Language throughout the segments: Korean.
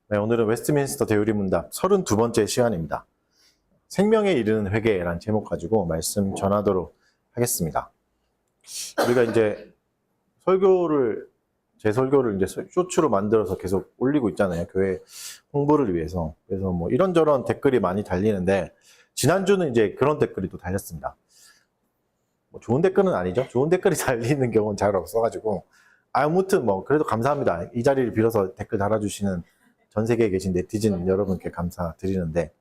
네, 오늘은 웨스트민스터 대유리 문답 32번째 시간입니다. 생명에 이르는 회개라는 제목 가지고 말씀 전하도록 하겠습니다. 우리가 이제 제 설교를 이제 쇼츠로 만들어서 계속 올리고 있잖아요. 교회 홍보를 위해서. 그래서 뭐 이런저런 댓글이 많이 달리는데, 지난주는 이제 그런 댓글이 또 달렸습니다. 뭐 좋은 댓글은 아니죠. 좋은 댓글이 달리는 경우는 잘 없어가지고. 아무튼 뭐 그래도 감사합니다. 이 자리를 빌어서 댓글 달아주시는 전 세계에 계신 네티즌 여러분께 감사드리는데,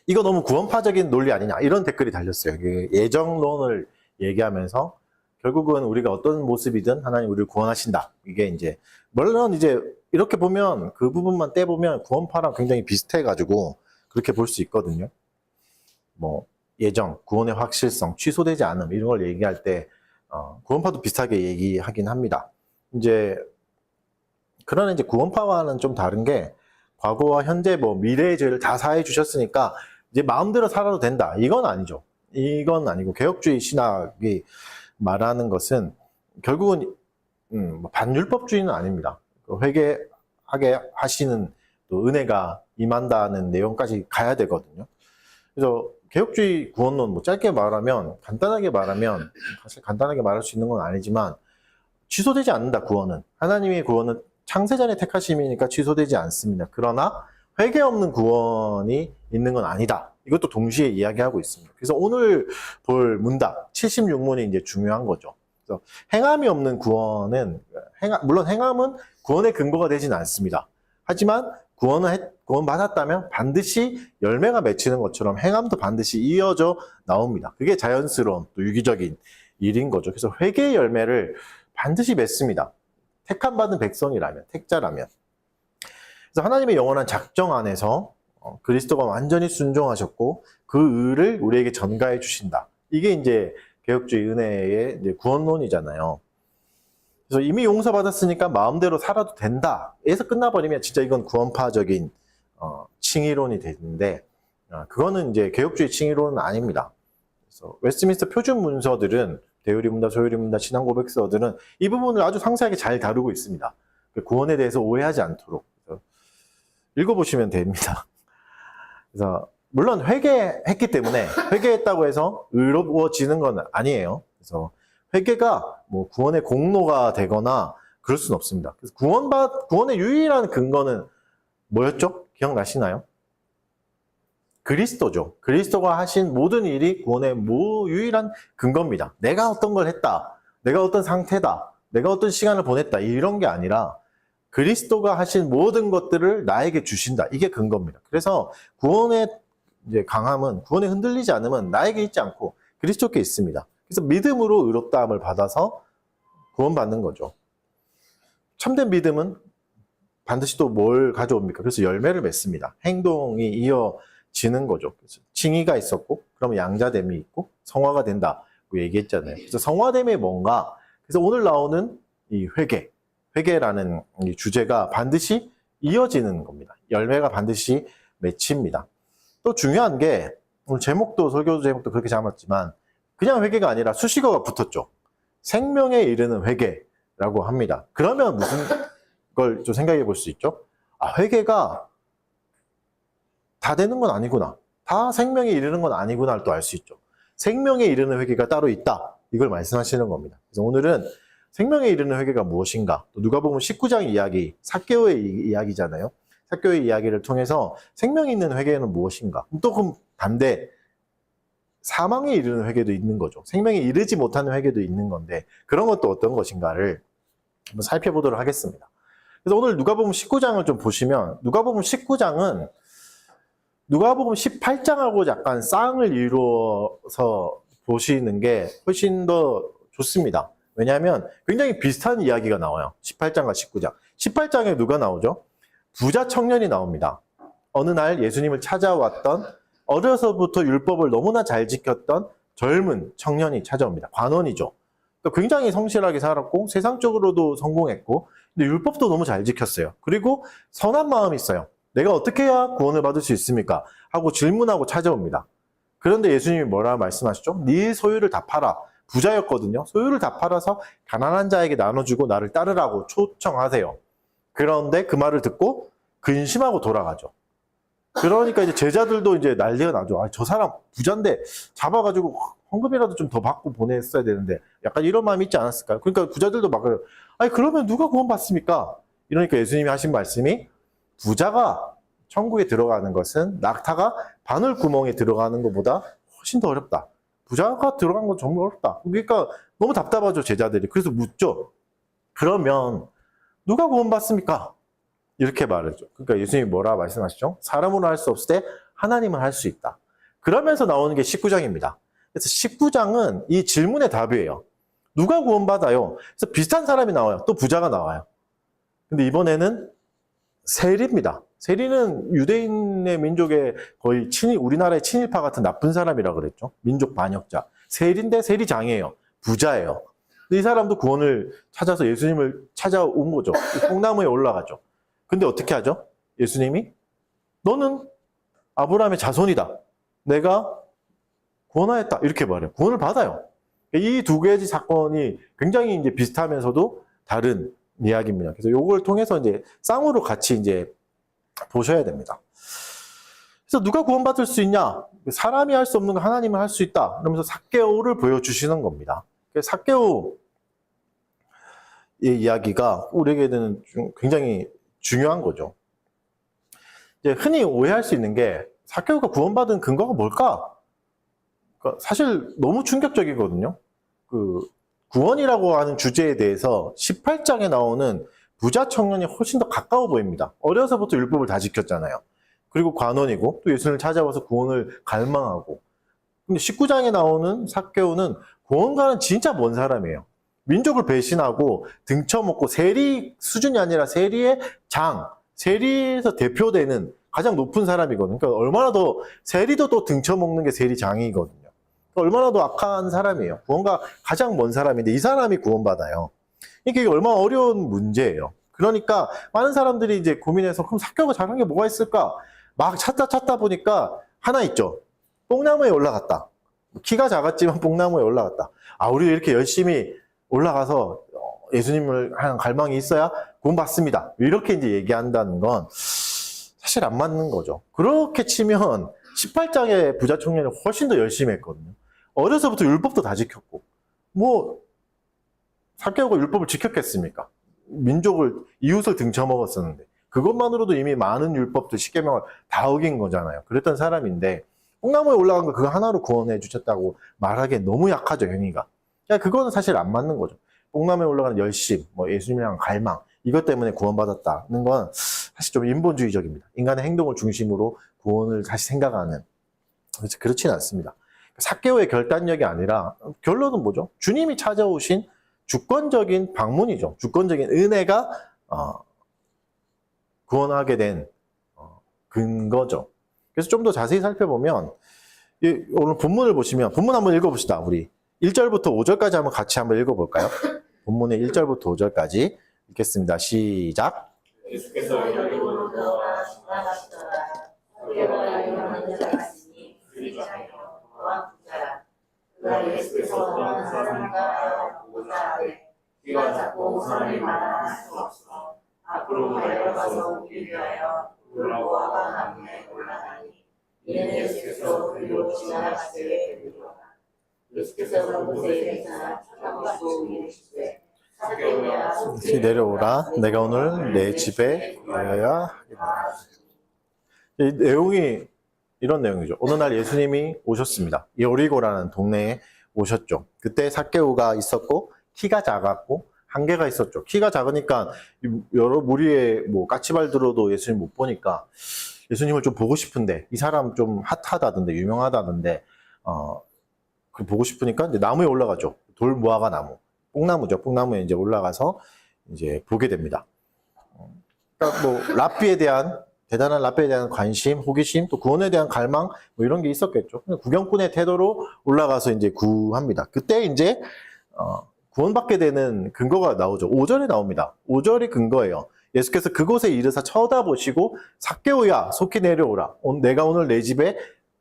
이거 너무 구원파적인 논리 아니냐 이런 댓글이 달렸어요. 예정론을 얘기하면서 결국은 우리가 어떤 모습이든 하나님 우리를 구원하신다. 이게 이제 물론 이제 이렇게 보면 그 부분만 떼보면 구원파랑 굉장히 비슷해가지고 그렇게 볼 수 있거든요. 뭐 예정, 구원의 확실성, 취소되지 않음 이런 걸 얘기할 때 구원파도 비슷하게 얘기하긴 합니다. 그러나 이제 구원파와는 좀 다른 게, 과거와 현재 뭐 미래의 죄를 다 사해 주셨으니까 이제 마음대로 살아도 된다. 이건 아니죠. 이건 아니고, 개혁주의 신학이 말하는 것은 결국은 반율법주의는 아닙니다. 회개하게 하시는 또 은혜가 임한다는 내용까지 가야 되거든요. 그래서 개혁주의 구원론, 뭐 짧게 말하면, 사실 간단하게 말할 수 있는 건 아니지만, 취소되지 않는다, 구원은. 하나님의 구원은 창세전에 택하심이니까 취소되지 않습니다. 그러나 회개 없는 구원이 있는 건 아니다. 이것도 동시에 이야기하고 있습니다. 그래서 오늘 볼 문답 76문이 이제 중요한 거죠. 그래서 행함이 없는 구원은, 물론 행함은 구원의 근거가 되지는 않습니다. 하지만 구원받았다면 반드시 열매가 맺히는 것처럼 행함도 반드시 이어져 나옵니다. 그게 자연스러운 또 유기적인 일인 거죠. 그래서 회개의 열매를 반드시 맺습니다. 택함받은 백성이라면, 택자라면. 그래서 하나님의 영원한 작정 안에서 그리스도가 완전히 순종하셨고 그 의를 우리에게 전가해 주신다. 이게 이제 개혁주의 은혜의 이제 구원론이잖아요. 그래서 이미 용서받았으니까 마음대로 살아도 된다. 에서 끝나버리면 진짜 이건 구원파적인 칭의론이 되는데, 그거는 이제 개혁주의 칭의론은 아닙니다. 그래서 웨스트민스터 표준 문서들은, 대유리 문답, 소유리 문답, 신앙 고백서들은 이 부분을 아주 상세하게 잘 다루고 있습니다. 구원에 대해서 오해하지 않도록 읽어보시면 됩니다. 그래서 물론 회개했기 때문에, 회개했다고 해서 의로워지는 건 아니에요. 그래서 회개가 뭐 구원의 공로가 되거나 그럴 수는 없습니다. 그래서 구원의 유일한 근거는 뭐였죠? 기억나시나요? 그리스도죠. 그리스도가 하신 모든 일이 구원의 유일한 근거입니다. 내가 어떤 걸 했다, 내가 어떤 상태다, 내가 어떤 시간을 보냈다, 이런 게 아니라 그리스도가 하신 모든 것들을 나에게 주신다. 이게 근거입니다. 그래서 구원의 이제 강함은, 구원에 흔들리지 않으면 나에게 있지 않고 그리스도께 있습니다. 그래서 믿음으로 의롭다함을 받아서 구원받는 거죠. 참된 믿음은 반드시 또 뭘 가져옵니까? 그래서 열매를 맺습니다. 행동이 이어지는 거죠. 그래서 칭의가 있었고, 그러면 양자됨이 있고, 성화가 된다고 얘기했잖아요. 그래서 성화됨이 뭔가? 그래서 오늘 나오는 이 회개라는 이 주제가 반드시 이어지는 겁니다. 열매가 반드시 맺힙니다. 또 중요한 게, 오늘 설교 제목도 그렇게 잡았지만, 그냥 회개가 아니라 수식어가 붙었죠. 생명에 이르는 회개라고 합니다. 그러면 무슨 걸 좀 생각해 볼 수 있죠? 회개가 다 되는 건 아니구나. 다 생명에 이르는 건 아니구나를 또 알 수 있죠. 생명에 이르는 회개가 따로 있다. 이걸 말씀하시는 겁니다. 그래서 오늘은 생명에 이르는 회개가 무엇인가? 또 누가복음 19장 이야기, 삭개오의 이야기잖아요. 삭개오의 이야기를 통해서 생명이 있는 회개는 무엇인가? 또 그럼 반대, 사망에 이르는 회개도 있는 거죠. 생명에 이르지 못하는 회개도 있는 건데, 그런 것도 어떤 것인가를 한번 살펴보도록 하겠습니다. 그래서 오늘 누가복음 19장을 좀 보시면, 누가복음 19장은 누가복음 18장하고 약간 쌍을 이루어서 보시는 게 훨씬 더 좋습니다. 왜냐하면 굉장히 비슷한 이야기가 나와요. 18장과 19장. 18장에 누가 나오죠? 부자 청년이 나옵니다. 어느 날 예수님을 찾아왔던, 어려서부터 율법을 너무나 잘 지켰던 젊은 청년이 찾아옵니다. 관원이죠. 그러니까 굉장히 성실하게 살았고 세상적으로도 성공했고, 근데 율법도 너무 잘 지켰어요. 그리고 선한 마음이 있어요. 내가 어떻게 해야 구원을 받을 수 있습니까? 하고 질문하고 찾아옵니다. 그런데 예수님이 뭐라 말씀하시죠? 네 소유를 다 팔아. 부자였거든요. 소유를 다 팔아서 가난한 자에게 나눠주고 나를 따르라고 초청하세요. 그런데 그 말을 듣고 근심하고 돌아가죠. 그러니까 이제 제자들도 이제 난리가 나죠. 아, 저 사람 부자인데 잡아가지고 헌금이라도 좀 더 받고 보냈어야 되는데 약간 이런 마음이 있지 않았을까요? 그러니까 부자들도 막 그래요. 아니 그러면 누가 구원 받습니까? 이러니까 예수님이 하신 말씀이 부자가 천국에 들어가는 것은 낙타가 바늘 구멍에 들어가는 것보다 훨씬 더 어렵다. 부자가 들어간 건 정말 어렵다. 그러니까 너무 답답하죠, 제자들이. 그래서 묻죠. 그러면 누가 구원 받습니까? 이렇게 말하죠. 그러니까 예수님이 뭐라 말씀하시죠? 사람으로 할 수 없을 때 하나님은 할 수 있다. 그러면서 나오는 게 19장입니다. 그래서 19장은 이 질문의 답이에요. 누가 구원받아요? 그래서 비슷한 사람이 나와요. 또 부자가 나와요. 근데 이번에는 세리입니다. 세리는 유대인의 민족의 거의 우리나라의 친일파 같은 나쁜 사람이라 그랬죠. 민족 반역자. 세리인데 세리장이에요. 부자예요. 근데 이 사람도 구원을 찾아서 예수님을 찾아온 거죠. 뽕나무에 올라가죠. 근데 어떻게 하죠? 예수님이 너는 아브라함의 자손이다. 내가 구원하였다. 이렇게 말해요. 구원을 받아요. 이 두 가지 사건이 굉장히 이제 비슷하면서도 다른 이야기입니다. 그래서 이걸 통해서 이제 쌍으로 같이 이제 보셔야 됩니다. 그래서 누가 구원받을 수 있냐? 사람이 할 수 없는 거 하나님은 할 수 있다. 그러면서 삭개오를 보여주시는 겁니다. 삭개오의 이야기가 우리에게는 굉장히 중요한 거죠. 이제 흔히 오해할 수 있는 게 삭개오가 구원받은 근거가 뭘까? 그러니까 사실 너무 충격적이거든요. 구원이라고 하는 주제에 대해서 18장에 나오는 부자 청년이 훨씬 더 가까워 보입니다. 어려서부터 율법을 다 지켰잖아요. 그리고 관원이고 또 예수님을 찾아와서 구원을 갈망하고. 근데 19장에 나오는 삭개오는 구원과는 진짜 먼 사람이에요. 민족을 배신하고 등쳐먹고 세리 수준이 아니라 세리의 장, 세리에서 대표되는 가장 높은 사람이거든요. 그러니까 얼마나 더 세리도 또 등쳐먹는 게 세리장이거든요. 얼마나 더 악한 사람이에요. 구원과 가장 먼 사람인데 이 사람이 구원받아요. 이게 얼마나 어려운 문제예요. 그러니까 많은 사람들이 이제 고민해서 그럼 삭개오가 잘한 게 뭐가 있을까? 막 찾다 보니까 하나 있죠. 뽕나무에 올라갔다. 키가 작았지만 뽕나무에 올라갔다. 아, 우리 이렇게 열심히 올라가서 예수님을 하는 갈망이 있어야 구원받습니다. 이렇게 이제 얘기한다는 건 사실 안 맞는 거죠. 그렇게 치면 18장의 부자 청년이 훨씬 더 열심히 했거든요. 어려서부터 율법도 다 지켰고, 삭개오가 율법을 지켰겠습니까? 이웃을 등쳐먹었었는데, 그것만으로도 이미 많은 율법들, 십계명을 다 어긴 거잖아요. 그랬던 사람인데, 뽕나무에 올라간 거 그거 하나로 구원해 주셨다고 말하기엔 너무 약하죠, 행위가. 그러니까 그거는 사실 안 맞는 거죠. 뽕나무에 올라가는 열심, 예수님이랑 갈망, 이것 때문에 구원받았다는 건 사실 좀 인본주의적입니다. 인간의 행동을 중심으로 구원을 다시 생각하는. 그렇지는 않습니다. 삭개오의 결단력이 아니라 결론은 뭐죠? 주님이 찾아오신 주권적인 방문이죠. 주권적인 은혜가 구원하게 된 근거죠. 그래서 좀 더 자세히 살펴보면 오늘 본문을 보시면 본문 한번 읽어봅시다. 우리 1절부터 5절까지 한번 같이 한번 읽어볼까요? 본문의 1절부터 5절까지 읽겠습니다. 시작. 예수께서 여리고로 들어가 지나가시더라. 삭개오가 유명한 자가 있으니 그의 자녀 또한 부자라. 그가 예수께서 어떤 사람인가 보고자 하되 키가 작고 사람이 많아 알 수 없어 앞으로 내려가서 오기 위하여 돌보아가 나무에 올라가니 이는 예수께서 그리로 지나가시되 되리로다. 예수께서 그곳에 있는 사람 찾아보시고 이르시되 삭개오야 속히 내려오라. 내가 오늘 내 집에 가야 하겠다. 이 내용이 이런 내용이죠. 어느 날 예수님이 오셨습니다. 여리고라는 동네에 오셨죠. 그때 삭개오가 있었고 키가 작았고 한계가 있었죠. 키가 작으니까 여러 무리의 까치발 들어도 예수님 못 보니까 예수님을 좀 보고 싶은데 이 사람 좀 핫하다던데 유명하다던데 보고 싶으니까 이제 나무에 올라가죠. 돌무화과 나무, 뽕나무죠. 뽕나무에 이제 올라가서 이제 보게 됩니다. 그러니까 대단한 랍비에 대한 관심, 호기심, 또 구원에 대한 갈망, 이런 게 있었겠죠. 구경꾼의 태도로 올라가서 이제 구합니다. 그때 이제, 구원받게 되는 근거가 나오죠. 5절에 나옵니다. 5절이 근거예요. 예수께서 그곳에 이르사 쳐다보시고, 삭개오야, 속히 내려오라. 내가 오늘 내 집에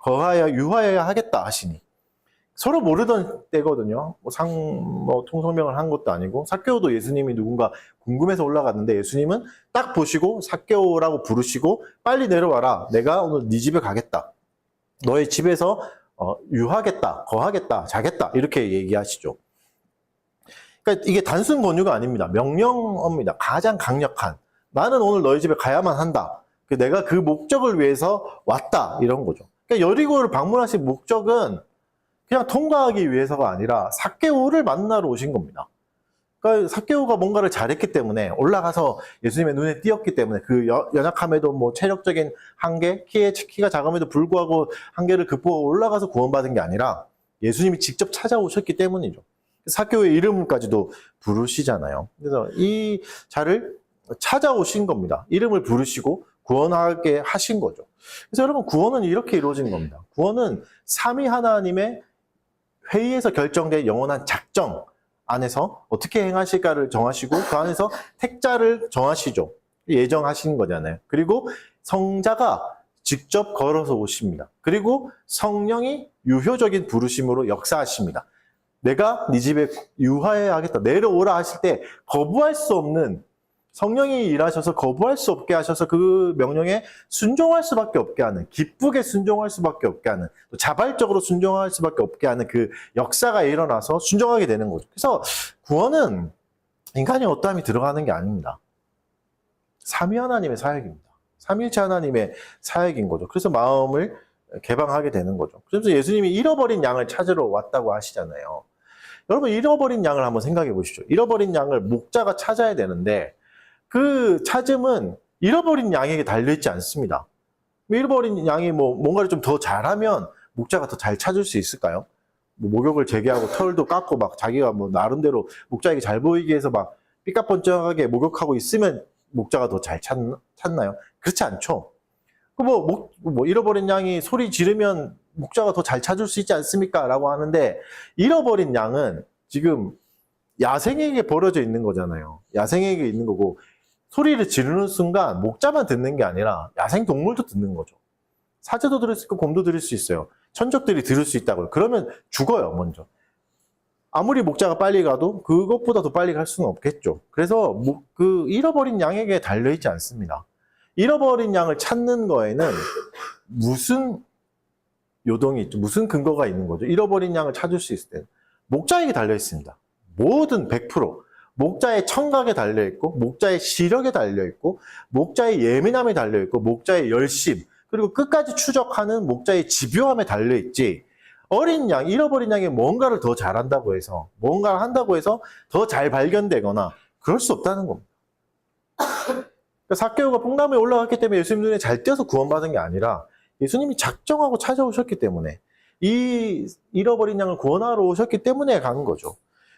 유하여야 하겠다 하시니. 서로 모르던 때거든요. 통성명을 한 것도 아니고, 삭개오도 예수님이 누군가 궁금해서 올라갔는데, 예수님은 딱 보시고 삭개오라고 부르시고 빨리 내려와라. 내가 오늘 네 집에 가겠다. 너의 집에서 유하겠다, 거하겠다, 자겠다, 이렇게 얘기하시죠. 그러니까 이게 단순 권유가 아닙니다. 명령어입니다. 가장 강력한. 나는 오늘 너희 집에 가야만 한다. 내가 그 목적을 위해서 왔다, 이런 거죠. 그러니까 여리고를 방문하신 목적은 그냥 통과하기 위해서가 아니라 삭개오를 만나러 오신 겁니다. 그러니까 삭개오가 뭔가를 잘했기 때문에, 올라가서 예수님의 눈에 띄었기 때문에, 그 연약함에도 뭐 체력적인 한계, 키가 작음에도 불구하고 한계를 극복하고 올라가서 구원받은 게 아니라 예수님이 직접 찾아오셨기 때문이죠. 삭개오의 이름까지도 부르시잖아요. 그래서 이 자를 찾아오신 겁니다. 이름을 부르시고 구원하게 하신 거죠. 그래서 여러분, 구원은 이렇게 이루어진 겁니다. 구원은 삼위 하나님의 회의에서 결정된 영원한 작정 안에서 어떻게 행하실까를 정하시고, 그 안에서 택자를 정하시죠. 예정하신 거잖아요. 그리고 성자가 직접 걸어서 오십니다. 그리고 성령이 유효적인 부르심으로 역사하십니다. 내가 네 집에 유하해야 하겠다, 내려오라 하실 때 거부할 수 없는, 성령이 일하셔서 거부할 수 없게 하셔서 그 명령에 순종할 수밖에 없게 하는, 기쁘게 순종할 수밖에 없게 하는, 또 자발적으로 순종할 수밖에 없게 하는 그 역사가 일어나서 순종하게 되는 거죠. 그래서 구원은 인간의 어떠함이 들어가는 게 아닙니다. 삼위 하나님의 사역입니다. 삼위일체 하나님의 사역인 거죠. 그래서 마음을 개방하게 되는 거죠. 그래서 예수님이 잃어버린 양을 찾으러 왔다고 하시잖아요. 여러분, 잃어버린 양을 한번 생각해 보시죠. 잃어버린 양을 목자가 찾아야 되는데, 그 찾음은 잃어버린 양에게 달려있지 않습니다. 잃어버린 양이 뭔가를 좀 더 잘하면 목자가 더 잘 찾을 수 있을까요? 목욕을 재개하고 털도 깎고 자기가 나름대로 목자에게 잘 보이게 해서 삐까뻔쩍하게 목욕하고 있으면 목자가 더 잘 찾나요? 그렇지 않죠. 잃어버린 양이 소리 지르면 목자가 더 잘 찾을 수 있지 않습니까? 라고 하는데, 잃어버린 양은 지금 야생에게 버려져 있는 거잖아요. 야생에게 있는 거고, 소리를 지르는 순간 목자만 듣는 게 아니라 야생 동물도 듣는 거죠. 사제도 들을 수 있고 곰도 들을 수 있어요. 천적들이 들을 수 있다고요. 그러면 죽어요, 먼저. 아무리 목자가 빨리 가도 그것보다 더 빨리 갈 수는 없겠죠. 그래서 그 잃어버린 양에게 달려있지 않습니다. 잃어버린 양을 찾는 거에는 무슨 요동이 있죠? 무슨 근거가 있는 거죠? 잃어버린 양을 찾을 수 있을 때는 목자에게 달려있습니다. 모든 100%. 목자의 청각에 달려있고, 목자의 시력에 달려있고, 목자의 예민함에 달려있고, 목자의 열심, 그리고 끝까지 추적하는 목자의 집요함에 달려있지, 어린 양, 잃어버린 양이 뭔가를 더 잘한다고 해서, 뭔가를 한다고 해서 더 잘 발견되거나 그럴 수 없다는 겁니다. 삭개오가 뽕나무에 올라갔기 때문에 예수님 눈에 잘 띄어서 구원받은 게 아니라 예수님이 작정하고 찾아오셨기 때문에, 이 잃어버린 양을 구원하러 오셨기 때문에 간 거죠.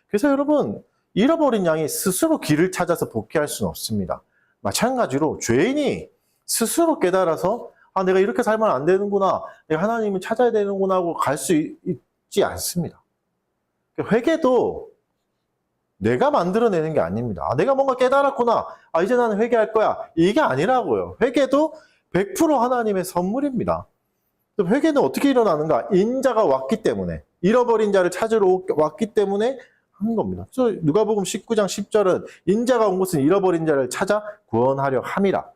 그래서 여러분, 잃어버린 양이 스스로 길을 찾아서 복귀할 수는 없습니다. 마찬가지로 죄인이 스스로 깨달아서 내가 이렇게 살면 안 되는구나, 내가 하나님을 찾아야 되는구나 하고 갈 수 있지 않습니다. 회개도 내가 만들어내는 게 아닙니다. 내가 뭔가 깨달았구나, 이제 나는 회개할 거야, 이게 아니라고요. 회개도 100% 하나님의 선물입니다. 회개는 어떻게 일어나는가? 인자가 왔기 때문에, 잃어버린 자를 찾으러 왔기 때문에 한 겁니다. 그래서 누가복음 19장 10절은 인자가 온 곳은 잃어버린 자를 찾아 구원하려 함이라.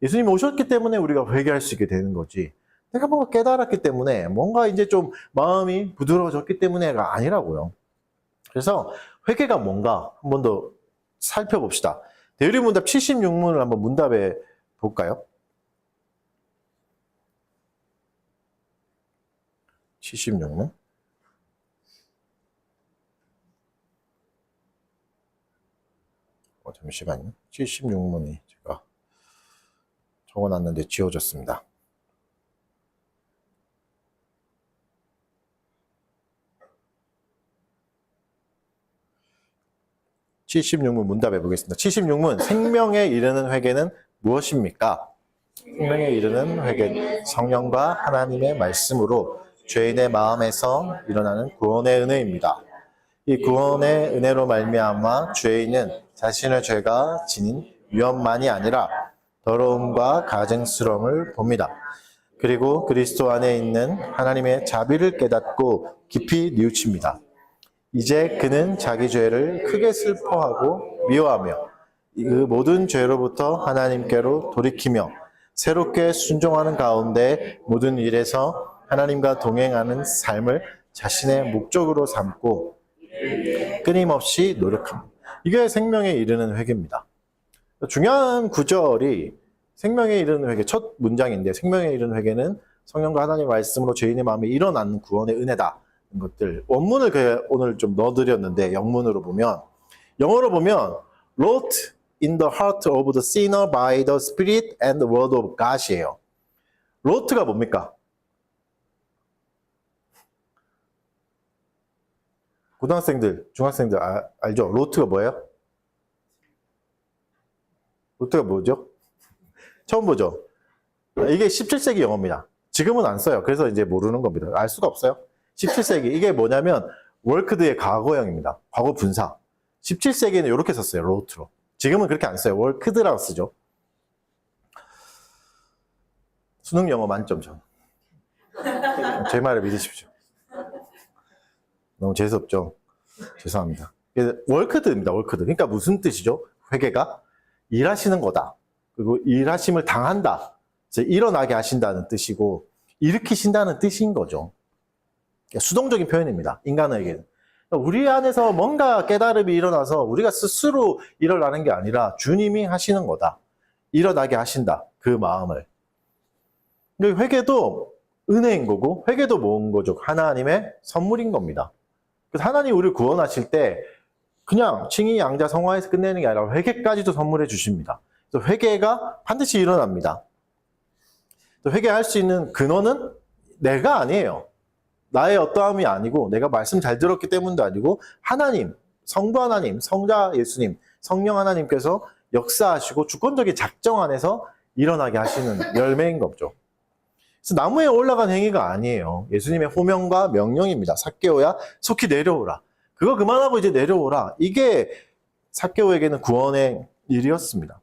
예수님이 오셨기 때문에 우리가 회개할 수 있게 되는 거지, 내가 뭔가 깨달았기 때문에, 뭔가 이제 좀 마음이 부드러워졌기 때문에가 아니라고요. 그래서 회개가 뭔가 한 번 더 살펴봅시다. 대리문답 76문을 한번 문답해 볼까요? 76문. 잠시만요. 76문이 제가 적어놨는데 지워졌습니다. (76문) 문답해 보겠습니다. 76문. 생명에 이르는 회개는 무엇입니까? 생명에 이르는 회개는 성령과 하나님의 말씀으로 죄인의 마음에서 일어나는 구원의 은혜입니다. 이 구원의 은혜로 말미암아 죄인은 자신의 죄가 지닌 위험만이 아니라 더러움과 가증스러움을 봅니다. 그리고 그리스도 안에 있는 하나님의 자비를 깨닫고 깊이 뉘우칩니다. 이제 그는 자기 죄를 크게 슬퍼하고 미워하며 그 모든 죄로부터 하나님께로 돌이키며 새롭게 순종하는 가운데 모든 일에서 하나님과 동행하는 삶을 자신의 목적으로 삼고 끊임없이 노력합니다. 이게 생명에 이르는 회개입니다. 중요한 구절이 생명에 이르는 회개 첫 문장인데, 생명에 이르는 회개는 성령과 하나님의 말씀으로 죄인의 마음에 일어나는 구원의 은혜다. 것들 원문을 오늘 좀 넣어드렸는데, 영문으로 보면, 영어로 보면 wrought in the heart of the sinner by the Spirit and the word of God이에요. wrought가 뭡니까? 고등학생들, 중학생들 알죠? wrought가 뭐예요? wrought가 뭐죠? 처음 보죠? 이게 17세기 영어입니다. 지금은 안 써요. 그래서 이제 모르는 겁니다. 알 수가 없어요. 17세기. 이게 뭐냐면 worked의 과거형입니다. 과거 분사. 17세기에는 이렇게 썼어요. wrote로. 지금은 그렇게 안 써요. worked라고 쓰죠. 수능 영어 만점 전. 제 말을 믿으십시오. 너무 재수없죠? 죄송합니다. worked입니다. worked. 그러니까 무슨 뜻이죠? 회개가 일하시는 거다. 그리고 일하심을 당한다. 일어나게 하신다는 뜻이고 일으키신다는 뜻인 거죠. 수동적인 표현입니다. 인간에게는. 우리 안에서 뭔가 깨달음이 일어나서 우리가 스스로 일어나는 게 아니라 주님이 하시는 거다. 일어나게 하신다. 그 마음을. 회개도 은혜인 거고 회개도 뭔 거죠? 하나님의 선물인 겁니다. 그래서 하나님 우리를 구원하실 때 그냥 칭의 양자 성화에서 끝내는 게 아니라 회개까지도 선물해 주십니다. 그래서 회개가 반드시 일어납니다. 회개할 수 있는 근원은 내가 아니에요. 나의 어떠함이 아니고 내가 말씀 잘 들었기 때문도 아니고 하나님, 성부 하나님, 성자 예수님, 성령 하나님께서 역사하시고 주권적인 작정 안에서 일어나게 하시는 열매인 거죠. 그래서 나무에 올라간 행위가 아니에요. 예수님의 호명과 명령입니다. 삭개오야 속히 내려오라. 그거 그만하고 이제 내려오라. 이게 삭개오에게는 구원의 일이었습니다.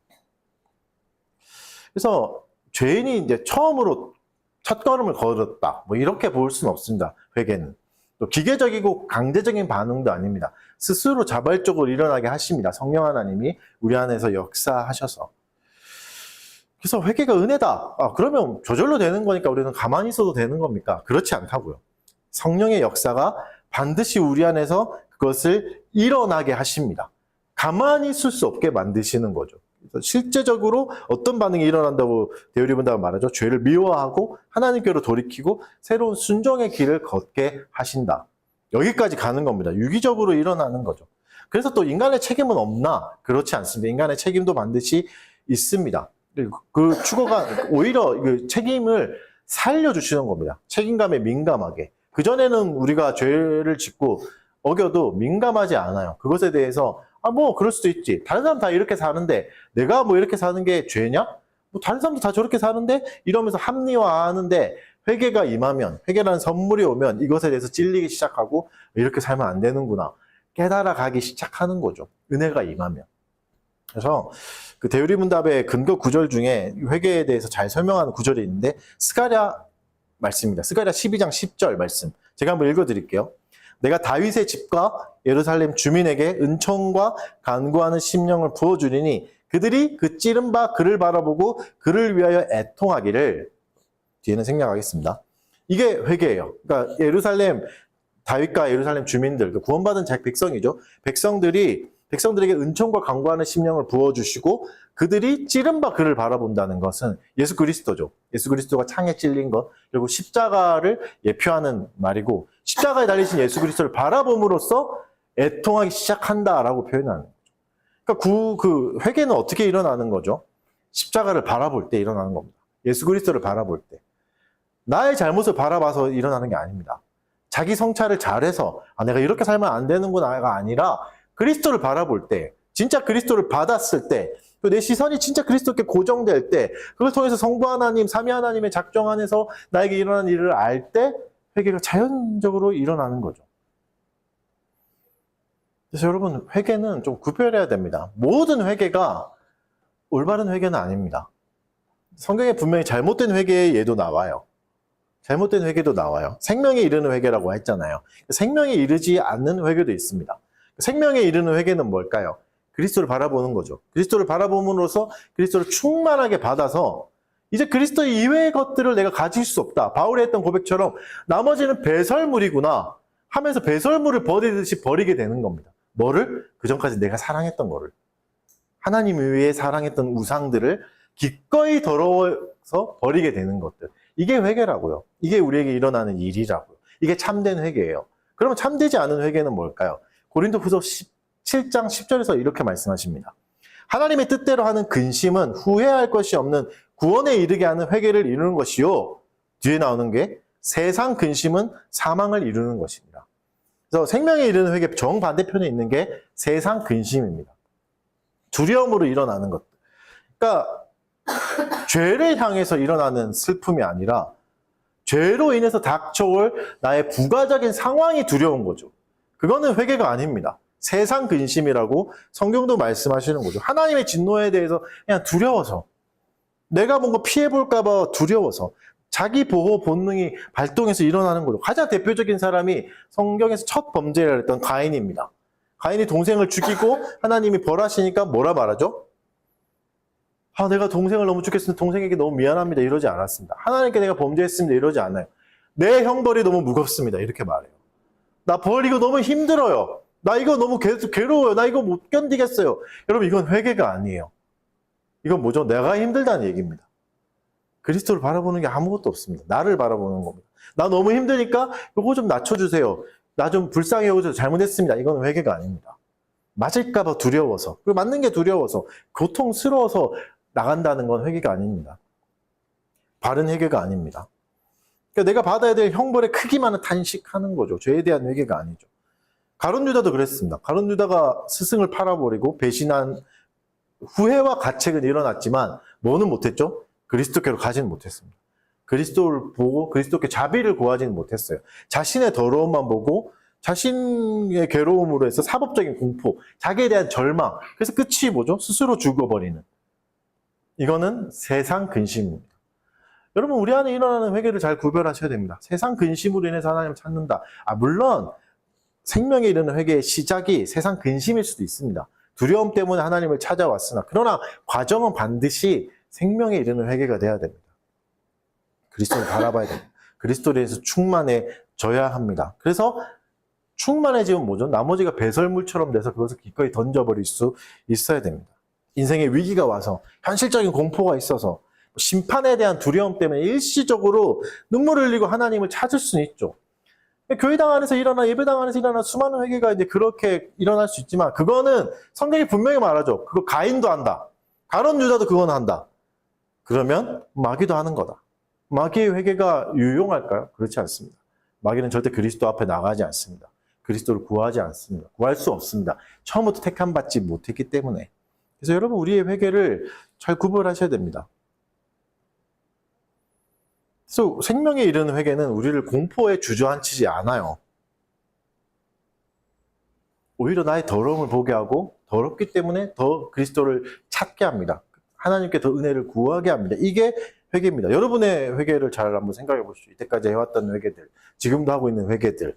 그래서 죄인이 이제 처음으로 첫걸음을 걸었다. 뭐 이렇게 볼 수는 없습니다. 회개는. 또 기계적이고 강제적인 반응도 아닙니다. 스스로 자발적으로 일어나게 하십니다. 성령 하나님이 우리 안에서 역사하셔서. 그래서 회개가 은혜다. 그러면 저절로 되는 거니까 우리는 가만히 있어도 되는 겁니까? 그렇지 않다고요. 성령의 역사가 반드시 우리 안에서 그것을 일어나게 하십니다. 가만히 있을 수 없게 만드시는 거죠. 그래서 실제적으로 어떤 반응이 일어난다고 데일리 본다고 말하죠. 죄를 미워하고 하나님께로 돌이키고 새로운 순종의 길을 걷게 하신다. 여기까지 가는 겁니다. 유기적으로 일어나는 거죠. 그래서 또 인간의 책임은 없나? 그렇지 않습니다. 인간의 책임도 반드시 있습니다. 그 추구가 오히려 그 책임을 살려주시는 겁니다. 책임감에 민감하게. 그전에는 우리가 죄를 짓고 어겨도 민감하지 않아요. 그것에 대해서 뭐 그럴 수도 있지. 다른 사람 다 이렇게 사는데 내가 뭐 이렇게 사는 게 죄냐? 뭐 다른 사람도 다 저렇게 사는데 이러면서 합리화하는데 회개가 임하면, 회개라는 선물이 오면 이것에 대해서 찔리기 시작하고 이렇게 살면 안 되는구나. 깨달아 가기 시작하는 거죠. 은혜가 임하면. 그래서 그 데일리 문답의 근거 구절 중에 회개에 대해서 잘 설명하는 구절이 있는데 스가랴 말씀입니다. 스가랴 12장 10절 말씀. 제가 한번 읽어드릴게요. 내가 다윗의 집과 예루살렘 주민에게 은총과 간구하는 심령을 부어주리니 그들이 그 찌른 바 그를 바라보고 그를 위하여 애통하기를. 뒤에는 생략하겠습니다. 이게 회개예요. 그러니까 예루살렘 다윗과 예루살렘 주민들, 구원받은 백성이죠. 백성들에게 은총과 간구하는 심령을 부어주시고 그들이 찌른 바 그를 바라본다는 것은 예수 그리스도죠. 예수 그리스도가 창에 찔린 것, 그리고 십자가를 예표하는 말이고 십자가에 달리신 예수 그리스도를 바라봄으로써 애통하기 시작한다라고 표현하는 거죠. 그러니까 그 회개는 어떻게 일어나는 거죠? 십자가를 바라볼 때 일어나는 겁니다. 예수 그리스도를 바라볼 때. 나의 잘못을 바라봐서 일어나는 게 아닙니다. 자기 성찰을 잘해서 내가 이렇게 살면 안 되는구나가 아니라 그리스도를 바라볼 때, 진짜 그리스도를 받았을 때, 또 내 시선이 진짜 그리스도께 고정될 때, 그걸 통해서 성부 하나님, 삼위 하나님의 작정 안에서 나에게 일어난 일을 알 때 회개가 자연적으로 일어나는 거죠. 그래서 여러분, 회개는 좀 구별해야 됩니다. 모든 회개가 올바른 회개는 아닙니다. 성경에 분명히 잘못된 회개의 예도 나와요. 잘못된 회개도 나와요. 생명에 이르는 회개라고 했잖아요. 생명에 이르지 않는 회개도 있습니다. 생명에 이르는 회개는 뭘까요? 그리스도를 바라보는 거죠. 그리스도를 바라봄으로써 그리스도를 충만하게 받아서 이제 그리스도 이외의 것들을 내가 가질 수 없다. 바울이 했던 고백처럼 나머지는 배설물이구나 하면서 배설물을 버리듯이 버리게 되는 겁니다. 뭐를? 그전까지 내가 사랑했던 거를. 하나님 외에 사랑했던 우상들을 기꺼이 더러워서 버리게 되는 것들. 이게 회개라고요. 이게 우리에게 일어나는 일이라고요. 이게 참된 회개예요. 그러면 참되지 않은 회개는 뭘까요? 고린도후서 7장 10절에서 이렇게 말씀하십니다. 하나님의 뜻대로 하는 근심은 후회할 것이 없는 구원에 이르게 하는 회개를 이루는 것이요. 뒤에 나오는 게 세상 근심은 사망을 이루는 것입니다. 그래서 생명에 이르는 회개 정반대편에 있는 게 세상 근심입니다. 두려움으로 일어나는 것들. 그러니까 죄를 향해서 일어나는 슬픔이 아니라 죄로 인해서 닥쳐올 나의 부가적인 상황이 두려운 거죠. 그거는 회개가 아닙니다. 세상 근심이라고 성경도 말씀하시는 거죠. 하나님의 진노에 대해서 그냥 두려워서, 내가 뭔가 피해볼까 봐 두려워서, 자기 보호 본능이 발동해서 일어나는 거죠. 가장 대표적인 사람이 성경에서 첫 범죄를 했던 가인입니다. 가인이 동생을 죽이고 하나님이 벌하시니까 뭐라 말하죠? 내가 동생을 너무 죽였으면 동생에게 너무 미안합니다. 이러지 않았습니다. 하나님께 내가 범죄했습니다. 이러지 않아요. 내 형벌이 너무 무겁습니다. 이렇게 말해요. 나 벌이고 너무 힘들어요. 나 이거 너무 괴로워요. 나 이거 못 견디겠어요. 여러분, 이건 회개가 아니에요. 이건 뭐죠? 내가 힘들다는 얘기입니다. 그리스도를 바라보는 게 아무것도 없습니다. 나를 바라보는 겁니다. 나 너무 힘드니까 이거 좀 낮춰주세요. 나 좀 불쌍해요. 잘못했습니다. 이건 회개가 아닙니다. 맞을까 봐 두려워서, 그리고 맞는 게 두려워서, 고통스러워서 나간다는 건 회개가 아닙니다. 바른 회개가 아닙니다. 그러니까 내가 받아야 될 형벌의 크기만은 탄식하는 거죠. 죄에 대한 회개가 아니죠. 가룟 유다도 그랬습니다. 가룟 유다가 스승을 팔아버리고 배신한 후회와 가책은 일어났지만 뭐는 못했죠? 그리스도께로 가지는 못했습니다. 그리스도를 보고 그리스도께 자비를 구하지는 못했어요. 자신의 더러움만 보고 자신의 괴로움으로 해서 사법적인 공포, 자기에 대한 절망, 그래서 끝이 뭐죠? 스스로 죽어버리는. 이거는 세상 근심입니다. 여러분, 우리 안에 일어나는 회개를 잘 구별하셔야 됩니다. 세상 근심으로 인해서 하나님을 찾는다. 물론 생명에 이르는 회개의 시작이 세상 근심일 수도 있습니다. 두려움 때문에 하나님을 찾아왔으나, 그러나 과정은 반드시 생명에 이르는 회개가 돼야 됩니다. 그리스도를 바라봐야 됩니다. 그리스도에 대해서 충만해져야 합니다. 그래서 충만해지면 뭐죠? 나머지가 배설물처럼 돼서 그것을 기꺼이 던져버릴 수 있어야 됩니다. 인생의 위기가 와서, 현실적인 공포가 있어서, 심판에 대한 두려움 때문에 일시적으로 눈물을 흘리고 하나님을 찾을 수는 있죠. 교회당 안에서 일어나, 예배당 안에서 일어나 수많은 회개가 이제 그렇게 일어날 수 있지만, 그거는 성경이 분명히 말하죠. 그거 가인도 한다. 가룟 유다도 그건 한다. 그러면 마귀도 하는 거다. 마귀의 회개가 유용할까요? 그렇지 않습니다. 마귀는 절대 그리스도 앞에 나가지 않습니다. 그리스도를 구하지 않습니다. 구할 수 없습니다. 처음부터 택함받지 못했기 때문에. 그래서 여러분, 우리의 회개를 잘 구별하셔야 됩니다. 그래서 생명에 이르는 회개는 우리를 공포에 주저앉히지 않아요. 오히려 나의 더러움을 보게 하고 더럽기 때문에 더 그리스도를 찾게 합니다. 하나님께 더 은혜를 구하게 합니다. 이게 회개입니다. 여러분의 회개를 잘 한번 생각해 보시죠. 이때까지 해왔던 회개들, 지금도 하고 있는 회개들,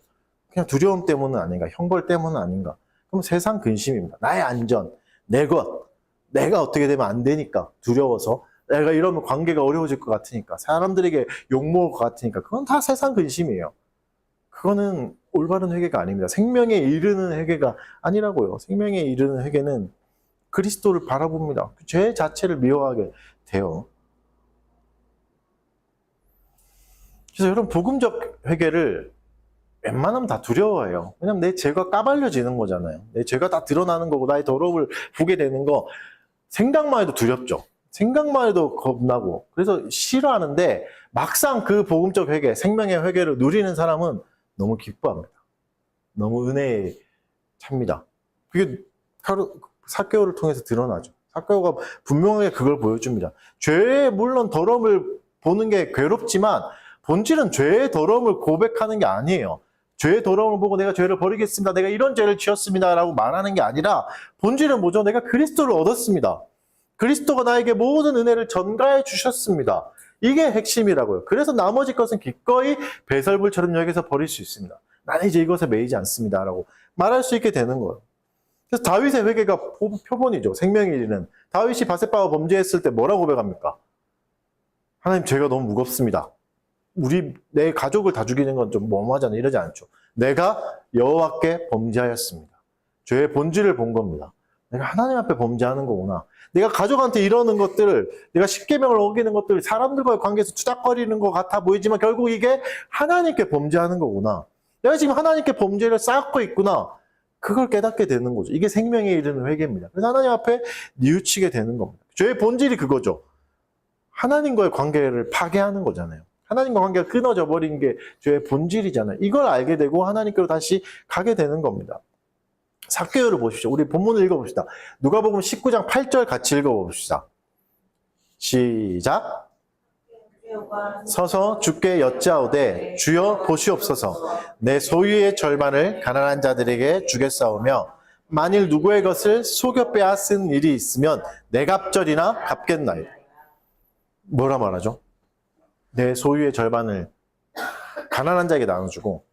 그냥 두려움 때문은 아닌가, 형벌 때문은 아닌가. 그럼 세상 근심입니다. 나의 안전, 내 것, 내가 어떻게 되면 안 되니까 두려워서, 내가 이러면 관계가 어려워질 것 같으니까, 사람들에게 욕먹을 것 같으니까, 그건 다 세상 근심이에요. 그거는 올바른 회개가 아닙니다. 생명에 이르는 회개가 아니라고요. 생명에 이르는 회개는 그리스도를 바라봅니다. 죄 자체를 미워하게 돼요. 그래서 여러분, 복음적 회개를 웬만하면 다 두려워해요. 왜냐면 내 죄가 까발려지는 거잖아요. 내 죄가 다 드러나는 거고 나의 더러움을 보게 되는 거, 생각만 해도 두렵죠. 생각만 해도 겁나고, 그래서 싫어하는데 막상 그 복음적 회개, 생명의 회개를 누리는 사람은 너무 기뻐합니다. 너무 은혜에 찹니다. 그게 삭개오를 통해서 드러나죠. 삭개오가 분명하게 그걸 보여줍니다. 죄의 물론 더러움을 보는 게 괴롭지만 본질은 죄의 더러움을 고백하는 게 아니에요. 죄의 더러움을 보고 내가 죄를 버리겠습니다. 내가 이런 죄를 지었습니다. 라고 말하는 게 아니라 본질은 뭐죠? 내가 그리스도를 얻었습니다. 그리스도가 나에게 모든 은혜를 전가해 주셨습니다. 이게 핵심이라고요. 그래서 나머지 것은 기꺼이 배설물처럼 여기서 버릴 수 있습니다. 나는 이제 이것에 매이지 않습니다. 라고 말할 수 있게 되는 거예요. 그래서 다윗의 회개가 표본이죠. 생명의 일은. 다윗이 바셋바와 범죄했을 때 뭐라고 고백합니까? 하나님, 죄가 너무 무겁습니다. 내 가족을 다 죽이는 건 좀 너무하잖아요. 이러지 않죠. 내가 여호와께 범죄하였습니다. 죄의 본질을 본 겁니다. 내가 하나님 앞에 범죄하는 거구나. 내가 가족한테 이러는 것들, 내가 십계명을 어기는 것들, 사람들과의 관계에서 투닥거리는 것 같아 보이지만 결국 이게 하나님께 범죄하는 거구나. 내가 지금 하나님께 범죄를 쌓고 있구나. 그걸 깨닫게 되는 거죠. 이게 생명에 이르는 회개입니다. 그래서 하나님 앞에 뉘우치게 되는 겁니다. 죄의 본질이 그거죠. 하나님과의 관계를 파괴하는 거잖아요. 하나님과 관계가 끊어져 버린 게 죄의 본질이잖아요. 이걸 알게 되고 하나님께로 다시 가게 되는 겁니다. 삭개오를 보십시오. 우리 본문을 읽어봅시다. 누가복음 19장 8절 같이 읽어봅시다. 시작. 서서 주께 여짜오되 주여 보시옵소서 내 소유의 절반을 가난한 자들에게 주겠사오며 만일 누구의 것을 속여 빼앗은 일이 있으면 내 갑절이나 갚겠나이다. 뭐라 말하죠? 내 소유의 절반을 가난한 자에게 나눠주고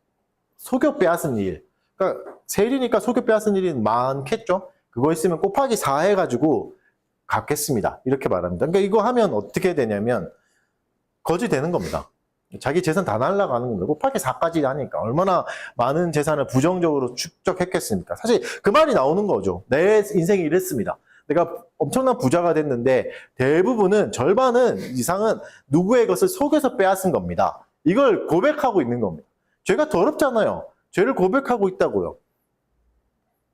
속여 빼앗은 일. 그러니까 세일이니까 속여 빼앗은 일이 많겠죠? 그거 있으면 곱하기 4 해가지고 갚겠습니다. 이렇게 말합니다. 그러니까 이거 하면 어떻게 되냐면 거지 되는 겁니다. 자기 재산 다 날라가는 겁니다. 곱하기 4까지 하니까 얼마나 많은 재산을 부정적으로 축적했겠습니까? 사실 그 말이 나오는 거죠. 내 인생이 이랬습니다. 내가 엄청난 부자가 됐는데 대부분은 절반은 이상은 누구의 것을 속여서 빼앗은 겁니다. 이걸 고백하고 있는 겁니다. 죄가 더럽잖아요. 죄를 고백하고 있다고요.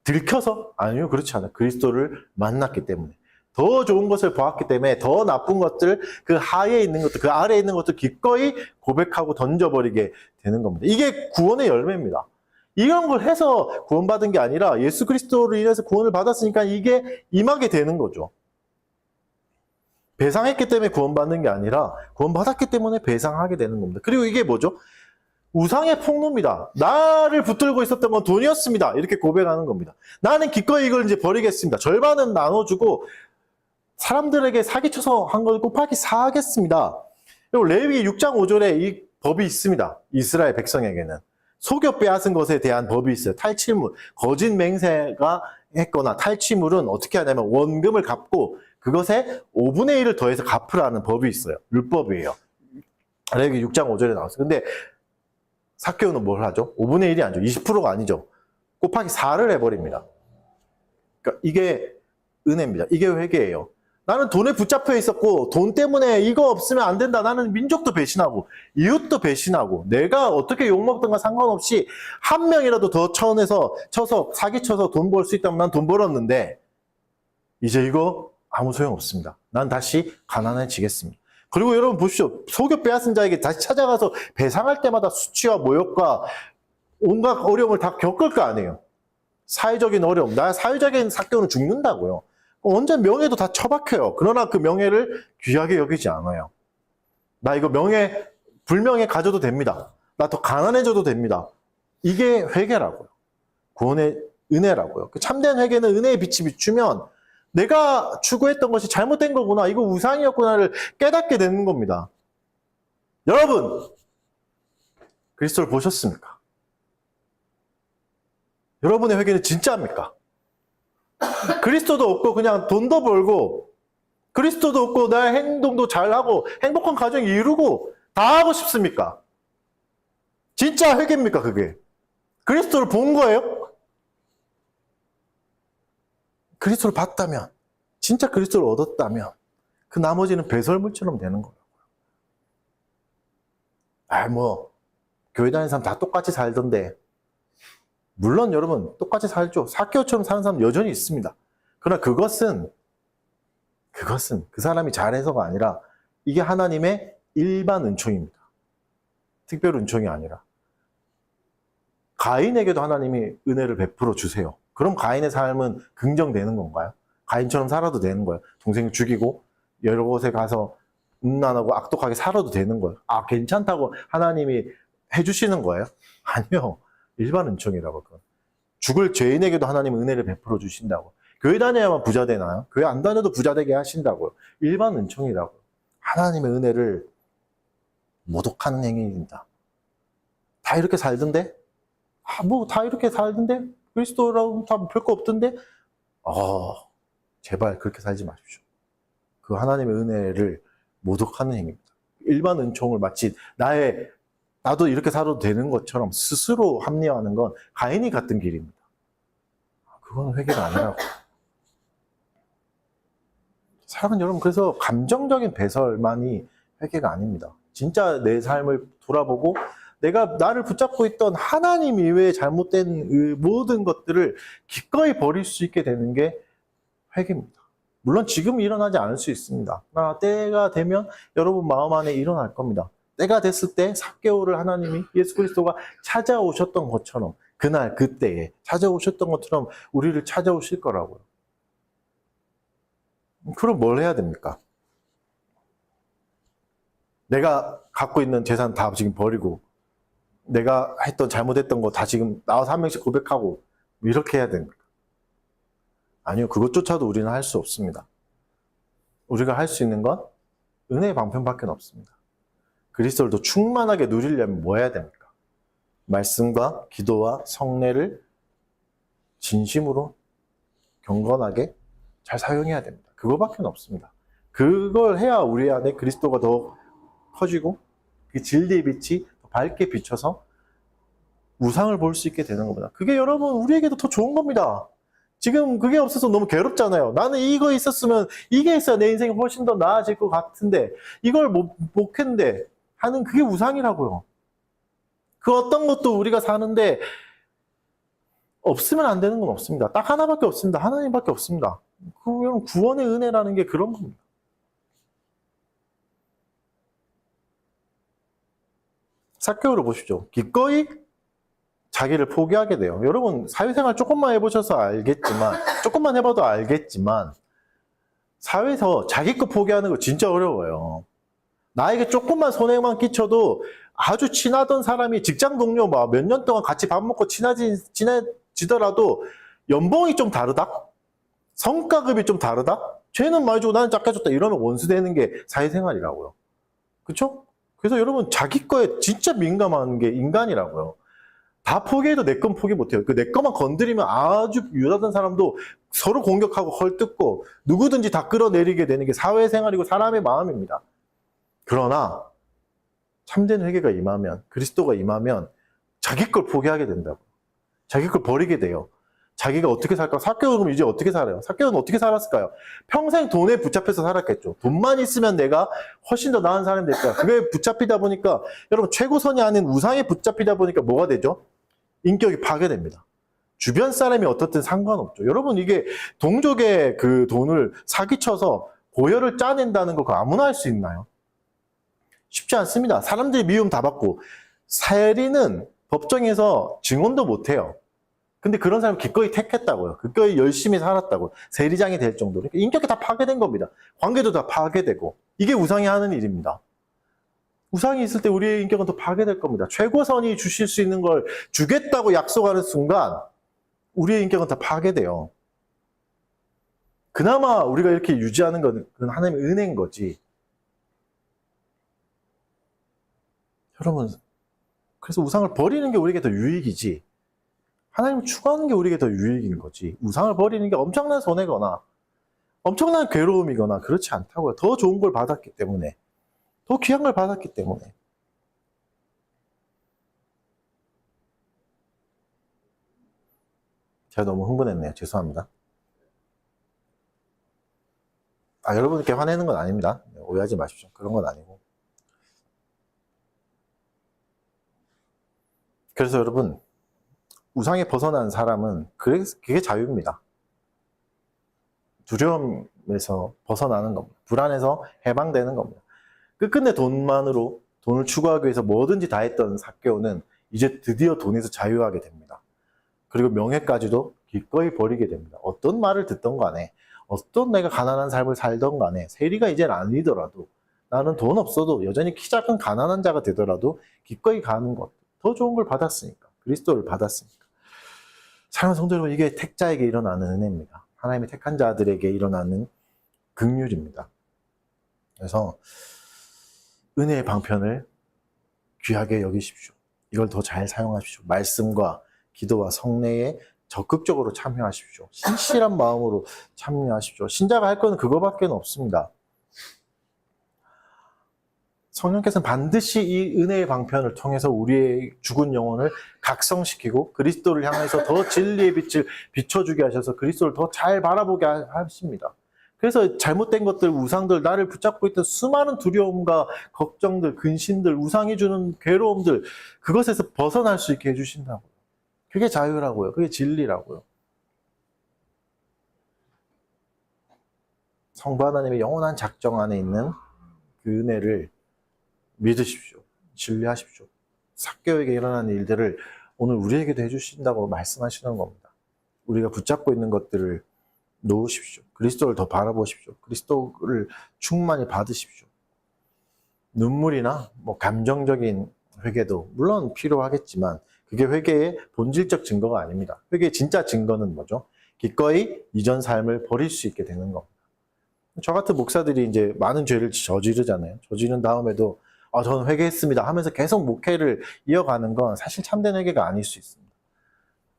들켜서? 아니요, 그렇지 않아요. 그리스도를 만났기 때문에. 더 좋은 것을 보았기 때문에 더 나쁜 것들, 그 하에 있는 것들, 그 아래에 있는 것들 기꺼이 고백하고 던져버리게 되는 겁니다. 이게 구원의 열매입니다. 이런 걸 해서 구원받은 게 아니라 예수 그리스도로 인해서 구원을 받았으니까 이게 임하게 되는 거죠. 배상했기 때문에 구원받는 게 아니라 구원받았기 때문에 배상하게 되는 겁니다. 그리고 이게 뭐죠? 우상의 폭로입니다. 나를 붙들고 있었던 건 돈이었습니다. 이렇게 고백하는 겁니다. 나는 기꺼이 이걸 이제 버리겠습니다. 절반은 나눠주고 사람들에게 사기쳐서 한 걸 곱하기 4 하겠습니다. 그리고 레위기 6장 5절에 이 법이 있습니다. 이스라엘 백성에게는. 속여 빼앗은 것에 대한 법이 있어요. 탈취물, 거짓 맹세가 했거나 탈취물은 어떻게 하냐면 원금을 갚고 그것에 5분의 1을 더해서 갚으라는 법이 있어요. 율법이에요. 레위기 6장 5절에 나왔어요. 근데 삭개오는 뭘 하죠? 5분의 1이 아니죠. 20%가 아니죠. 곱하기 4를 해버립니다. 그러니까 이게 은혜입니다. 이게 회개예요. 나는 돈에 붙잡혀 있었고 돈 때문에 이거 없으면 안 된다. 나는 민족도 배신하고 이웃도 배신하고 내가 어떻게 욕먹던가 상관없이 한 명이라도 더 쳐서 사기쳐서 돈 벌 수 있다면 난 돈 벌었는데 이제 이거 아무 소용없습니다. 난 다시 가난해지겠습니다. 그리고 여러분 보십시오. 속여 빼앗은 자에게 다시 찾아가서 배상할 때마다 수치와 모욕과 온갖 어려움을 다 겪을 거 아니에요. 사회적인 어려움. 사회적인 사건은 죽는다고요. 언제 명예도 다 처박혀요. 그러나 그 명예를 귀하게 여기지 않아요. 나 이거 불명예 가져도 됩니다. 나 더 가난해져도 됩니다. 이게 회개라고요. 구원의 은혜라고요. 참된 회개는 은혜의 빛이 비추면 내가 추구했던 것이 잘못된 거구나. 이거 우상이었구나를 깨닫게 되는 겁니다. 여러분, 그리스도를 보셨습니까? 여러분의 회개는 진짜입니까? 그리스도도 없고 그냥 돈도 벌고 그리스도도 없고 나의 행동도 잘하고 행복한 가정 이루고 다 하고 싶습니까? 진짜 회개입니까 그게? 그리스도를 본 거예요? 그리스도를 봤다면 진짜 그리스도를 얻었다면 그 나머지는 배설물처럼 되는 거라고요. 교회 다니는 사람 다 똑같이 살던데 물론 여러분 똑같이 살죠. 삭개오처럼 사는 사람 여전히 있습니다. 그러나 그것은 그 사람이 잘해서가 아니라 이게 하나님의 일반 은총입니다. 특별 은총이 아니라 가인에게도 하나님이 은혜를 베풀어 주세요. 그럼 가인의 삶은 긍정되는 건가요? 가인처럼 살아도 되는 거예요. 동생 죽이고 여러 곳에 가서 음란하고 악독하게 살아도 되는 거예요. 아 괜찮다고 하나님이 해주시는 거예요? 아니요. 일반 은총이라고. 죽을 죄인에게도 하나님은 은혜를 베풀어 주신다고. 교회 다녀야만 부자 되나요? 교회 안 다녀도 부자 되게 하신다고요. 일반 은총이라고. 하나님의 은혜를 모독하는 행위입니다. 다 이렇게 살던데? 다 이렇게 살던데? 그리스도라고 다 별거 없던데? 제발 그렇게 살지 마십시오. 그 하나님의 은혜를 모독하는 행위입니다. 일반 은총을 마치 나도 이렇게 살아도 되는 것처럼 스스로 합리화하는 건 가인이 갔던 길입니다. 그건 회개가 아니라고. 사랑하는 여러분, 그래서 감정적인 배설만이 회개가 아닙니다. 진짜 내 삶을 돌아보고 내가 나를 붙잡고 있던 하나님 이외에 잘못된 그 모든 것들을 기꺼이 버릴 수 있게 되는 게 회개입니다. 물론 지금 일어나지 않을 수 있습니다. 그러나 때가 되면 여러분 마음 안에 일어날 겁니다. 때가 됐을 때 삭개오를 하나님이 예수 그리스도가 찾아오셨던 것처럼 그날 그때에 찾아오셨던 것처럼 우리를 찾아오실 거라고요. 그럼 뭘 해야 됩니까? 내가 갖고 있는 재산 다 지금 버리고 내가 잘못했던 거 다 지금 나와서 한 명씩 고백하고 이렇게 해야 됩니까? 아니요. 그것조차도 우리는 할 수 없습니다. 우리가 할 수 있는 건 은혜의 방편밖에 없습니다. 그리스도를 더 충만하게 누리려면 뭐 해야 됩니까? 말씀과 기도와 성례를 진심으로 경건하게 잘 사용해야 됩니다. 그거밖에 없습니다. 그걸 해야 우리 안에 그리스도가 더 커지고 그 진리의 빛이 더 밝게 비춰서 우상을 볼 수 있게 되는 겁니다. 그게 여러분 우리에게도 더 좋은 겁니다. 지금 그게 없어서 너무 괴롭잖아요. 나는 이거 있었으면 이게 있어야 내 인생이 훨씬 더 나아질 것 같은데 이걸 못 했는데 하는 그게 우상이라고요. 그 어떤 것도 우리가 사는데 없으면 안 되는 건 없습니다. 딱 하나밖에 없습니다. 하나님밖에 없습니다. 그럼 구원의 은혜라는 게 그런 겁니다. 삭개오를 보십시오. 기꺼이 자기를 포기하게 돼요. 여러분 사회생활 조금만 해보셔서 알겠지만 조금만 해봐도 알겠지만 사회에서 자기 거 포기하는 거 진짜 어려워요. 나에게 조금만 손해만 끼쳐도 아주 친하던 사람이 직장 동료 몇 년 동안 같이 밥 먹고 친해지더라도 연봉이 좀 다르다? 성과급이 좀 다르다? 쟤는 많이 주고 나는 작게 줬다 이러면 원수되는 게 사회생활이라고요. 그쵸? 그래서 여러분 자기 거에 진짜 민감한 게 인간이라고요. 다 포기해도 내 건 포기 못해요. 내 거만 건드리면 아주 유다던 사람도 서로 공격하고 헐뜯고 누구든지 다 끌어내리게 되는 게 사회생활이고 사람의 마음입니다. 그러나 참된 회개가 임하면 그리스도가 임하면 자기 걸 포기하게 된다고. 자기 걸 버리게 돼요. 자기가 어떻게 살까? 삭개오는 이제 어떻게 살아요? 삭개오는 어떻게 살았을까요? 평생 돈에 붙잡혀서 살았겠죠. 돈만 있으면 내가 훨씬 더 나은 사람이 될 거야. 그게 붙잡히다 보니까 여러분 최고선이 아닌 우상에 붙잡히다 보니까 뭐가 되죠? 인격이 파괴됩니다. 주변 사람이 어떻든 상관없죠. 여러분 이게 동족의 그 돈을 사기쳐서 고혈을 짜낸다는 거 그거 아무나 할 수 있나요? 쉽지 않습니다. 사람들이 미움 다 받고 세리는 법정에서 증언도 못해요. 근데 그런 사람 기꺼이 택했다고요. 기꺼이 열심히 살았다고. 세리장이 될 정도로. 인격이 다 파괴된 겁니다. 관계도 다 파괴되고. 이게 우상이 하는 일입니다. 우상이 있을 때 우리의 인격은 더 파괴될 겁니다. 최고선이 주실 수 있는 걸 주겠다고 약속하는 순간 우리의 인격은 다 파괴돼요. 그나마 우리가 이렇게 유지하는 건 그건 하나님의 은혜인 거지. 여러분, 그래서 우상을 버리는 게 우리에게 더 유익이지. 하나님을 추구하는 게 우리에게 더 유익인 거지. 우상을 버리는 게 엄청난 손해거나 엄청난 괴로움이거나 그렇지 않다고요. 더 좋은 걸 받았기 때문에. 더 귀한 걸 받았기 때문에. 제가 너무 흥분했네요. 죄송합니다. 여러분께 화내는 건 아닙니다. 오해하지 마십시오. 그런 건 아니고. 그래서 여러분, 우상에 벗어난 사람은 그게 자유입니다. 두려움에서 벗어나는 겁니다. 불안에서 해방되는 겁니다. 끝끝내 돈을 추구하기 위해서 뭐든지 다 했던 삭개오는 이제 드디어 돈에서 자유하게 됩니다. 그리고 명예까지도 기꺼이 버리게 됩니다. 어떤 말을 듣던 간에 어떤 내가 가난한 삶을 살던 간에 세리가 이제는 아니더라도 나는 돈 없어도 여전히 키 작은 가난한 자가 되더라도 기꺼이 가는 것. 더 좋은 걸 받았으니까. 그리스도를 받았으니까. 사랑하는 성도 여러분, 이게 택자에게 일어나는 은혜입니다. 하나님의 택한 자들에게 일어나는 긍휼입니다. 그래서 은혜의 방편을 귀하게 여기십시오. 이걸 더 잘 사용하십시오. 말씀과 기도와 성례에 적극적으로 참여하십시오. 신실한 마음으로 참여하십시오. 신자가 할 건 그거밖에 없습니다. 성령께서는 반드시 이 은혜의 방편을 통해서 우리의 죽은 영혼을 각성시키고 그리스도를 향해서 더 진리의 빛을 비춰주게 하셔서 그리스도를 더 잘 바라보게 하십니다. 그래서 잘못된 것들, 우상들, 나를 붙잡고 있던 수많은 두려움과 걱정들, 근심들, 우상이 주는 괴로움들, 그것에서 벗어날 수 있게 해주신다고요. 그게 자유라고요. 그게 진리라고요. 성부 하나님의 영원한 작정 안에 있는 그 은혜를 믿으십시오. 신뢰하십시오. 삭개오에게 일어난 일들을 오늘 우리에게도 해주신다고 말씀하시는 겁니다. 우리가 붙잡고 있는 것들을 놓으십시오. 그리스도를 더 바라보십시오. 그리스도를 충만히 받으십시오. 눈물이나 감정적인 회개도 물론 필요하겠지만 그게 회개의 본질적 증거가 아닙니다. 회개의 진짜 증거는 뭐죠? 기꺼이 이전 삶을 버릴 수 있게 되는 겁니다. 저 같은 목사들이 이제 많은 죄를 저지르잖아요. 저지른 다음에도 저는 회개했습니다 하면서 계속 목회를 이어가는 건 사실 참된 회개가 아닐 수 있습니다.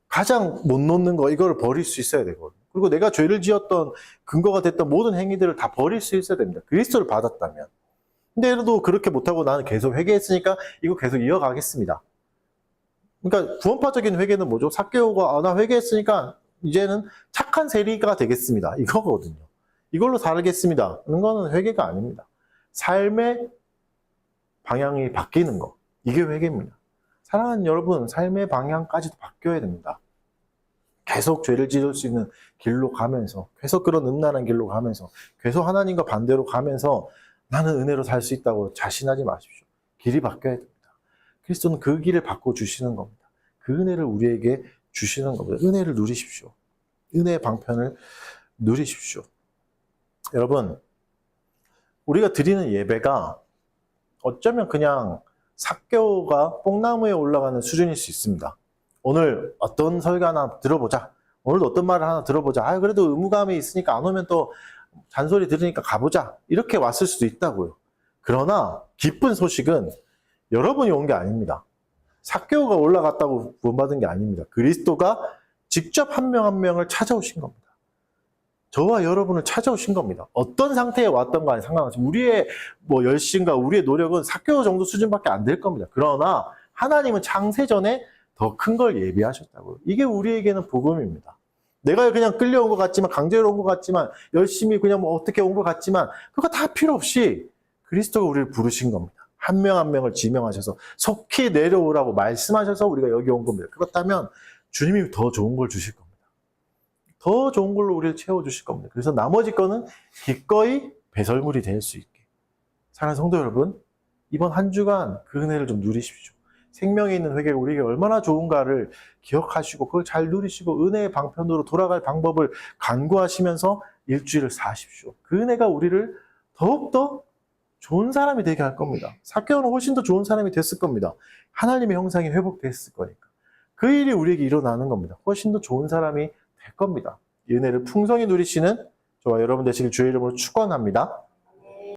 가장 못 놓는 거, 이거를 버릴 수 있어야 되거든요. 그리고 내가 죄를 지었던 근거가 됐던 모든 행위들을 다 버릴 수 있어야 됩니다. 그리스도를 받았다면. 근데 얘도 그렇게 못하고 나는 계속 회개했으니까 이거 계속 이어가겠습니다. 그러니까 구원파적인 회개는 뭐죠? 삭개오가 나 회개했으니까 이제는 착한 세리가 되겠습니다. 이거거든요. 이걸로 살겠습니다. 하는 거는 회개가 아닙니다. 삶의 방향이 바뀌는 거. 이게 회개입니다. 사랑하는 여러분, 삶의 방향까지도 바뀌어야 됩니다. 계속 죄를 지을 수 있는 길로 가면서, 계속 그런 음란한 길로 가면서, 계속 하나님과 반대로 가면서 나는 은혜로 살 수 있다고 자신하지 마십시오. 길이 바뀌어야 됩니다. 그리스도는 그 길을 바꿔주시는 겁니다. 그 은혜를 우리에게 주시는 겁니다. 은혜를 누리십시오. 은혜의 방편을 누리십시오. 여러분, 우리가 드리는 예배가 어쩌면 그냥 삭개오가 뽕나무에 올라가는 수준일 수 있습니다. 오늘 어떤 설교 하나 들어보자. 오늘도 어떤 말을 하나 들어보자. 그래도 의무감이 있으니까 안 오면 또 잔소리 들으니까 가보자. 이렇게 왔을 수도 있다고요. 그러나 기쁜 소식은 여러분이 온 게 아닙니다. 삭개오가 올라갔다고 구원받은 게 아닙니다. 그리스도가 직접 한 명 한 명을 찾아오신 겁니다. 저와 여러분을 찾아오신 겁니다. 어떤 상태에 왔던 거에 상관없이 우리의 열심과 우리의 노력은 삭개오 정도 수준밖에 안 될 겁니다. 그러나 하나님은 창세전에 더 큰 걸 예비하셨다고요. 이게 우리에게는 복음입니다. 내가 그냥 끌려온 것 같지만, 강제로 온 것 같지만, 열심히 그냥 어떻게 온 것 같지만 그거 다 필요 없이 그리스도가 우리를 부르신 겁니다. 한 명 한 명을 지명하셔서 속히 내려오라고 말씀하셔서 우리가 여기 온 겁니다. 그렇다면 주님이 더 좋은 걸 주실 겁니다. 더 좋은 걸로 우리를 채워주실 겁니다. 그래서 나머지 거는 기꺼이 배설물이 될 수 있게. 사랑하는 성도 여러분, 이번 한 주간 그 은혜를 좀 누리십시오. 생명에 있는 회개가 우리에게 얼마나 좋은가를 기억하시고 그걸 잘 누리시고 은혜의 방편으로 돌아갈 방법을 간구하시면서 일주일을 사십시오. 그 은혜가 우리를 더욱더 좋은 사람이 되게 할 겁니다. 삭개오는 훨씬 더 좋은 사람이 됐을 겁니다. 하나님의 형상이 회복됐을 거니까. 그 일이 우리에게 일어나는 겁니다. 훨씬 더 좋은 사람이 될 겁니다. 이 은혜를 풍성히 누리시는 저와 여러분 되시길 주의 이름으로 축원합니다.